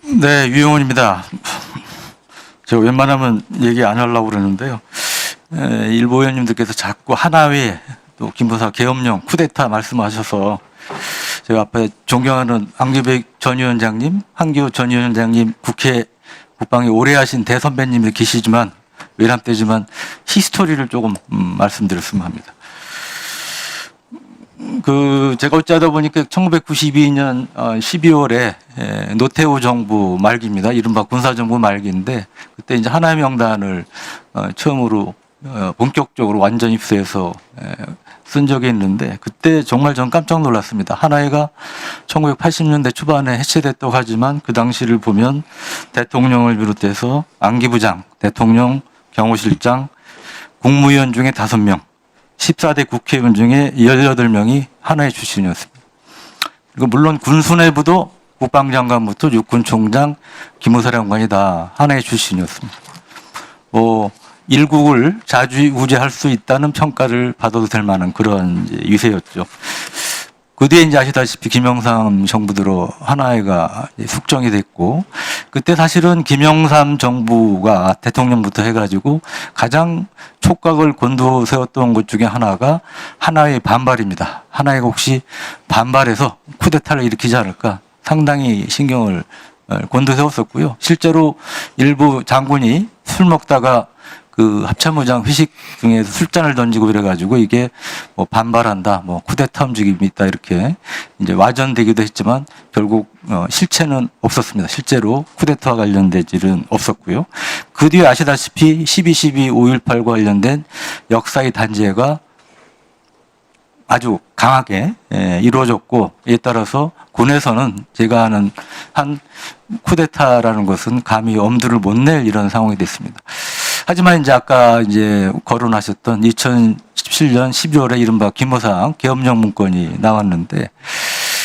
네, 유영훈입니다. 제가 웬만하면 얘기 안 하려고 그러는데요. 일부 의원님들께서 자꾸 하나회 또 김부사 계엄령 쿠데타 말씀하셔서 제가 앞에 존경하는 안규백 전 위원장님, 한기호 전 위원장님 국회 국방에 오래 하신 대선배님이 계시지만 외람되지만 히스토리를 조금 말씀드렸으면 합니다. 제가 어찌하다 보니까 1992년 12월에 노태우 정부 말기입니다. 이른바 군사정부 말기인데 그때 이제 하나의 명단을 처음으로 본격적으로 완전 입수해서 쓴 적이 있는데 그때 정말 전 깜짝 놀랐습니다. 하나회가 1980년대 초반에 해체됐다고 하지만 그 당시를 보면 대통령을 비롯해서 안기부장, 대통령, 경호실장, 국무위원 중에 5명, 14대 국회의원 중에 18명이 하나회 출신이었습니다. 그리고 물론 군수내부도 국방장관부터 육군총장, 기무사령관이 다 하나회 출신이었습니다. 일국을 좌지우지할 수 있다는 평가를 받아도 될 만한 그런 위세였죠. 그 뒤에 이제 아시다시피 김영삼 정부 들어 하나회가 숙정이 됐고, 그때 사실은 김영삼 정부가 대통령부터 해가지고 가장 촉각을 곤두세웠던 것 중에 하나가 하나회의 반발입니다. 하나회가 혹시 반발해서 쿠데타를 일으키지 않을까 상당히 신경을 곤두세웠었고요. 실제로 일부 장군이 술 먹다가 그 합참의장 회식 중에서 술잔을 던지고 그래가지고 이게 뭐 반발한다, 뭐 쿠데타 움직임이 있다 이렇게 이제 와전되기도 했지만 결국 실체는 없었습니다. 실제로 쿠데타와 관련된 일은 없었고요. 그 뒤에 아시다시피 12.12 5.18과 관련된 역사의 단죄가 아주 강하게 이루어졌고 이에 따라서 군에서는 제가 아는 한 쿠데타라는 것은 감히 엄두를 못 낼 이런 상황이 됐습니다. 하지만 이제 아까 이제 거론하셨던 2017년 12월에 이른바 김호상 계엄령 문건이 나왔는데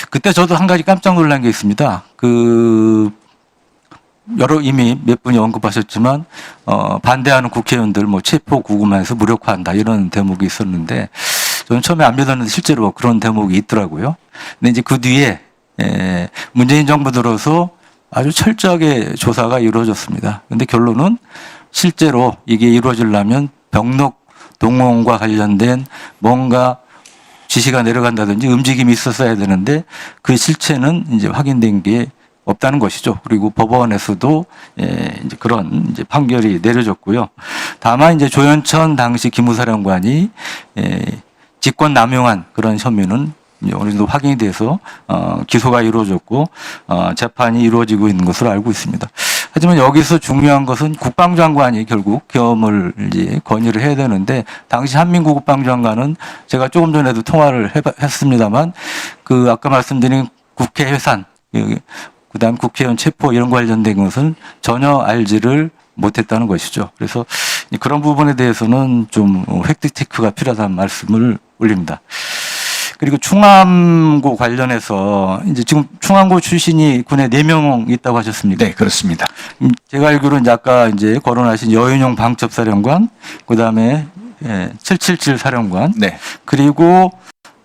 그때 저도 한 가지 깜짝 놀란 게 있습니다. 이미 몇 분이 언급하셨지만 반대하는 국회의원들 뭐 체포 구금해서 무력화한다 이런 대목이 있었는데 저는 처음에 안 믿었는데 실제로 그런 대목이 있더라고요. 근데 이제 그 뒤에 문재인 정부 들어서 아주 철저하게 조사가 이루어졌습니다. 근데 결론은 실제로 이게 이루어지려면 병력 동원과 관련된 뭔가 지시가 내려간다든지 움직임이 있었어야 되는데 그 실체는 이제 확인된 게 없다는 것이죠. 그리고 법원에서도 이제 그런 이제 판결이 내려졌고요. 다만 이제 조현천 당시 기무사령관이 직권 남용한 그런 혐의는 어느 정도 확인이 돼서 기소가 이루어졌고 재판이 이루어지고 있는 것으로 알고 있습니다. 하지만 여기서 중요한 것은 국방장관이 결국 계엄을 이제 건의를 해야 되는데 당시 한민구 국방장관은 제가 조금 전에도 통화를 했습니다만 그 아까 말씀드린 국회 해산 그다음 국회의원 체포 이런 관련된 것은 전혀 알지를 못했다는 것이죠. 그래서 그런 부분에 대해서는 좀 팩트체크가 필요하다는 말씀을 올립니다. 그리고 충암고 관련해서 이제 지금 충암고 출신이 군에 4명 있다고 하셨습니까? 네, 그렇습니다. 제가 알기로는 아까 이제 거론하신 여윤용 방첩사령관, 그 다음에 777 사령관, 네. 그리고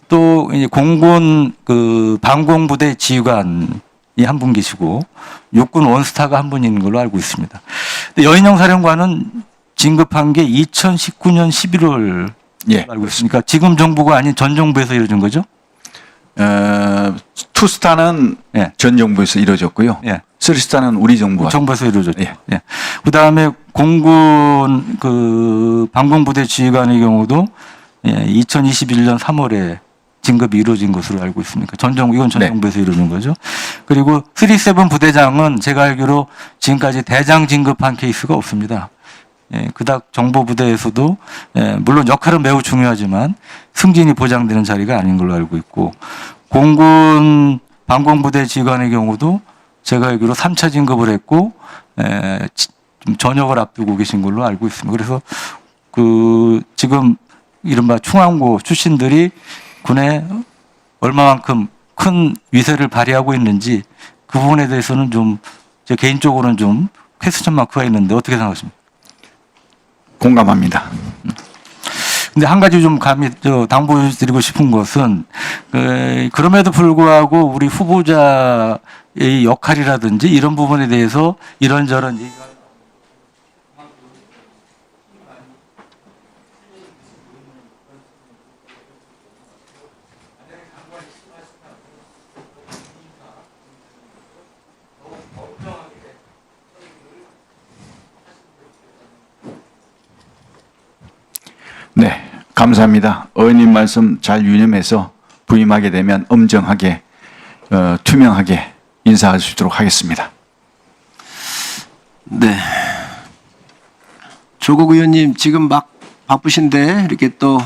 또 이제 공군 그 방공부대 지휘관이 한 분 계시고 육군 원스타가 한 분 있는 걸로 알고 있습니다. 근데 여윤용 사령관은 진급한 게 2019년 11월 알고 있습니까? 지금 정부가 아닌 전 정부에서 이루어진 거죠? 투스타는 전 정부에서 이루어졌고요. 쓰리스타는 우리 정부에서 이루어졌죠. 예. 그 다음에 공군 그 방공부대 지휘관의 경우도 2021년 3월에 진급이 이루어진 것으로 알고 있습니까? 이건 전 정부에서 이루어진 거죠. 그리고 37 부대장은 제가 알기로 지금까지 대장 진급한 케이스가 없습니다. 그닥 정보부대에서도 물론 역할은 매우 중요하지만 승진이 보장되는 자리가 아닌 걸로 알고 있고 공군 방공부대 지휘관의 경우도 제가 알기로 3차 진급을 했고 좀 전역을 앞두고 계신 걸로 알고 있습니다. 그래서 지금 이른바 충암고 출신들이 군에 얼마만큼 큰 위세를 발휘하고 있는지 그 부분에 대해서는 좀 제 개인적으로는 좀 퀘스천 마크가 있는데 어떻게 생각하십니까? 공감합니다. 근데 한 가지 좀 당부드리고 싶은 것은 그럼에도 불구하고 우리 후보자 이 역할이라든지 이런 부분에 대해서 이런저런 얘기가 네, 감사합니다. 의원님 말씀 잘 유념해서 부임하게 되면 엄정하게 투명하게 인사할 수 있도록 하겠습니다. 네. 조국 의원님 지금 막 바쁘신데 이렇게 또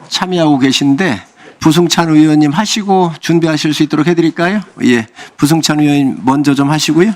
참여하고 계신데 부승찬 의원님 하시고 준비하실 수 있도록 해드릴까요? 예, 부승찬 의원님 먼저 좀 하시고요.